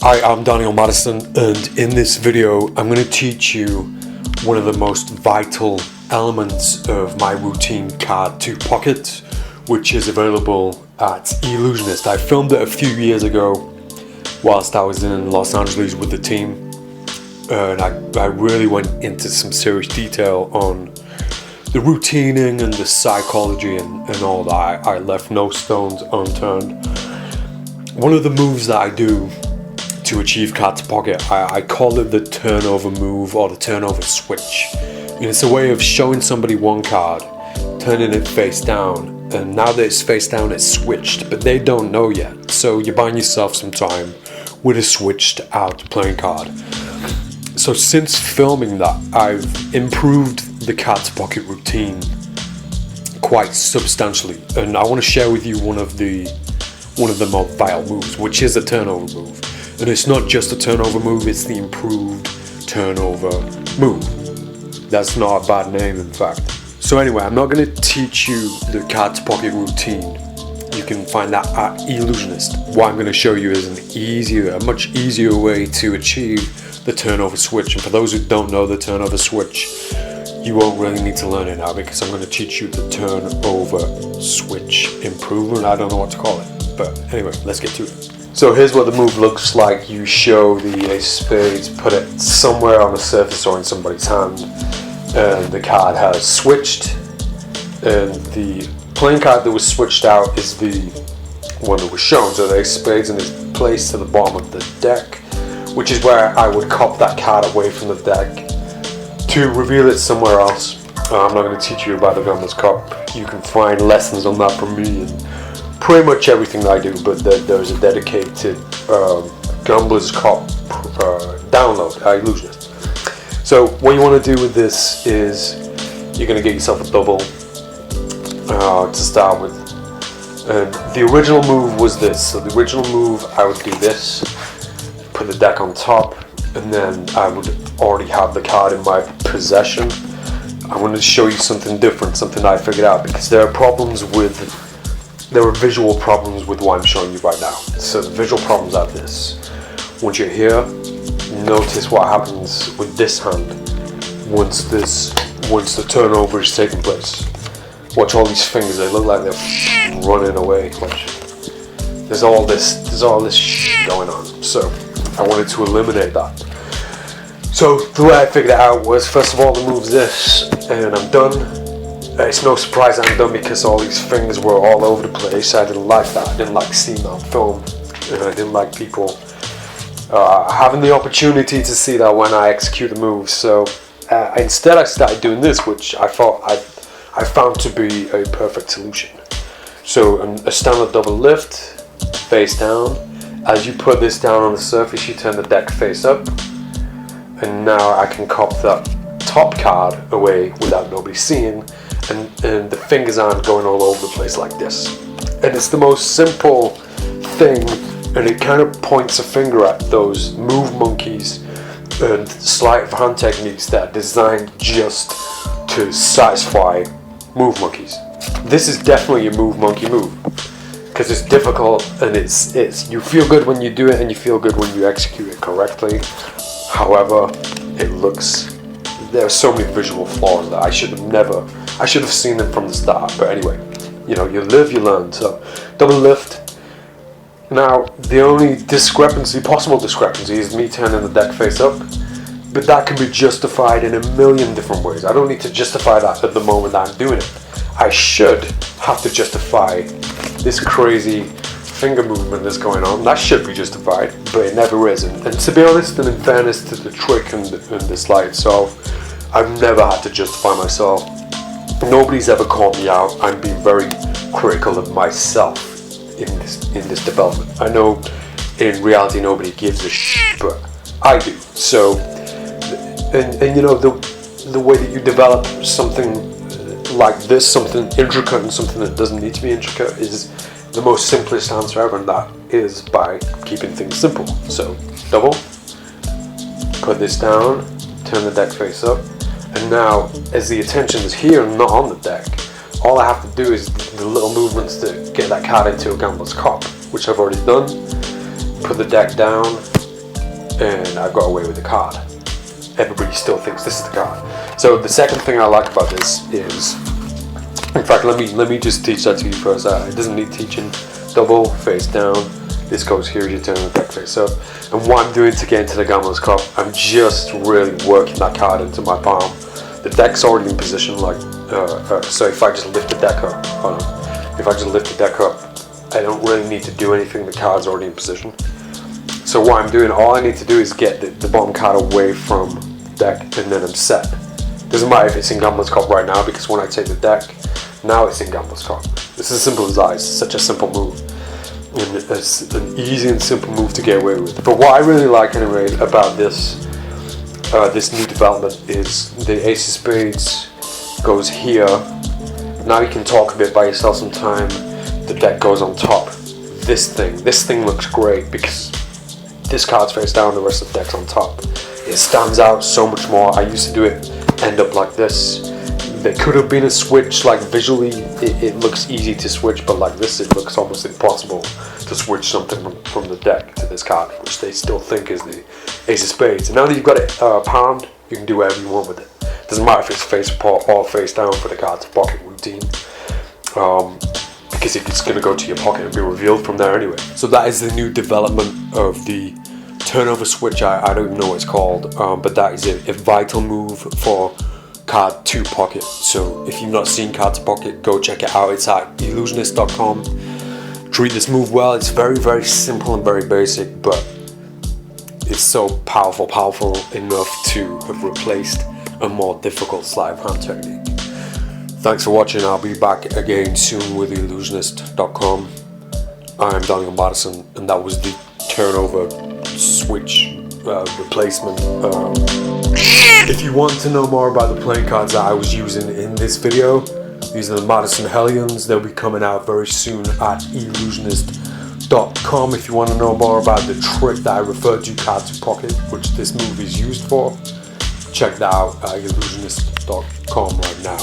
Hi, I'm Daniel Madison, and in this video I'm going to teach you one of the most vital elements of my routine card to pocket, which is available at Ellusionist. I filmed it a few years ago whilst I was in Los Angeles with the team, and I really went into some serious detail on the routining and the psychology and all that. I left no stones unturned. One of the moves that I do to achieve card to pocket, I call it the turnover move or the turnover switch. And it's a way of showing somebody one card, turning it face down, and now that it's face down it's switched, but they don't know yet. So you're buying yourself some time with a switched out playing card. So since filming that, I've improved the card to pocket routine quite substantially, and I want to share with you one of the more vital moves, which is a turnover move. And it's not just a turnover move, it's the improved turnover move. That's not a bad name, in fact. So anyway, I'm not going to teach you the card to pocket routine. You can find that at Ellusionist. What I'm going to show you is a much easier way to achieve the turnover switch. And for those who don't know the turnover switch, you won't really need to learn it now, because I'm going to teach you the turnover switch improvement. I don't know what to call it, but anyway, let's get to it. So here's what the move looks like. You show the ace spades, put it somewhere on the surface or in somebody's hand, and the card has switched, and the playing card that was switched out is the one that was shown. So the ace spades and is placed to the bottom of the deck, which is where I would cop that card away from the deck to reveal it somewhere else. I'm not going to teach you about the Gambler's Cop. You can find lessons on that from me and pretty much everything that I do, but there's a dedicated Gambler's Cop download at Ellusionist. So what you want to do with this is you're going to get yourself a double to start with. And the original move was this. So the original move, I would do this, put the deck on top, and then I would already have the card in my possession. I wanted to show you something different, something I figured out, because there are visual problems with what I'm showing you right now. So the visual problems are this. Once you're here, notice what happens with this hand once the turnover is taking place. Watch all these fingers, they look like they're running away. Watch. There's all this going on. So I wanted to eliminate that. So the way I figured it out was, first of all, the move's this, and I'm done. It's no surprise I'm done, because all these fingers were all over the place. I didn't like that. I didn't like seeing that on film, and I didn't like people having the opportunity to see that when I execute the move. So instead I started doing this, which I found to be a perfect solution. So a standard double lift, face down. As you put this down on the surface, you turn the deck face up, and now I can cop that top card away without nobody seeing. And the fingers aren't going all over the place like this. And it's the most simple thing, and it kind of points a finger at those move monkeys and sleight of hand techniques that are designed just to satisfy move monkeys. This is definitely a move monkey move, because it's difficult, and it's you feel good when you do it, and you feel good when you execute it correctly. However, there are so many visual flaws that I should have seen them from the start. But anyway, you live, you learn. So double lift. Now the only possible discrepancy is me turning the deck face up, but that can be justified in a million different ways. I don't need to justify that at the moment that I'm doing it. I should have to justify this crazy finger movement that's going on. That should be justified, but it never is. And to be honest, and in fairness to the trick and the slide itself, I've never had to justify myself. Nobody's ever called me out. I'm being very critical of myself in this development. I know in reality nobody gives a shit, but I do. So, and the way that you develop something like this, something intricate and something that doesn't need to be intricate, is the most simplest answer ever, and that is by keeping things simple. So double, put this down, turn the deck face up, and now as the attention is here and not on the deck, all I have to do is the little movements to get that card into a Gambler's Cop, which I've already done. Put the deck down, and I got away with the card. Everybody still thinks this is the card. So the second thing I like about this is, in fact, let me just teach that to you first. It doesn't need teaching. Double, face down. This goes here, you turn the deck face up. And what I'm doing to get into the Gambler's Cup, I'm just really working that card into my palm. The deck's already in position, like, so if I just lift the deck up, hold on. If I just lift the deck up, I don't really need to do anything, the card's already in position. So what I'm doing, all I need to do is get the bottom card away from the deck, and then I'm set. Doesn't matter if it's in Gambler's Cup right now, because when I take the deck, now it's in Gambler's Cup. This is as simple as that. It's such a simple move. And it's an easy and simple move to get away with. But what I really like anyway about this this new development is the Ace of Spades goes here. Now you can talk a bit by yourself some time. The deck goes on top. This thing looks great because this card's face down, the rest of the deck's on top. It stands out so much more. I used to do it end up like this. There could have been a switch, like visually it looks easy to switch, but like this it looks almost impossible to switch something from the deck to this card, which they still think is the Ace of Spades. And now that you've got it palmed, you can do whatever you want with it. Doesn't matter if it's face up or face down for the card's pocket routine, because it's going to go to your pocket and be revealed from there anyway. So that is the new development of the turnover switch. I don't even know what it's called, but that is a vital move for card to pocket. So if you've not seen card to pocket, go check it out. It's at Ellusionist.com. Treat this move well. It's very, very simple and very basic, but it's so powerful enough to have replaced a more difficult sleight of hand technique. Thanks for watching. I'll be back again soon with Ellusionist.com. I'm Daniel Madison, and that was the turnover switch replacement. If you want to know more about the playing cards that I was using in this video, these are the Madison Hellions. They'll be coming out very soon at Ellusionist.com. If you want to know more about the trick that I referred to, card to pocket, which this move is used for, check that out at Ellusionist.com right now.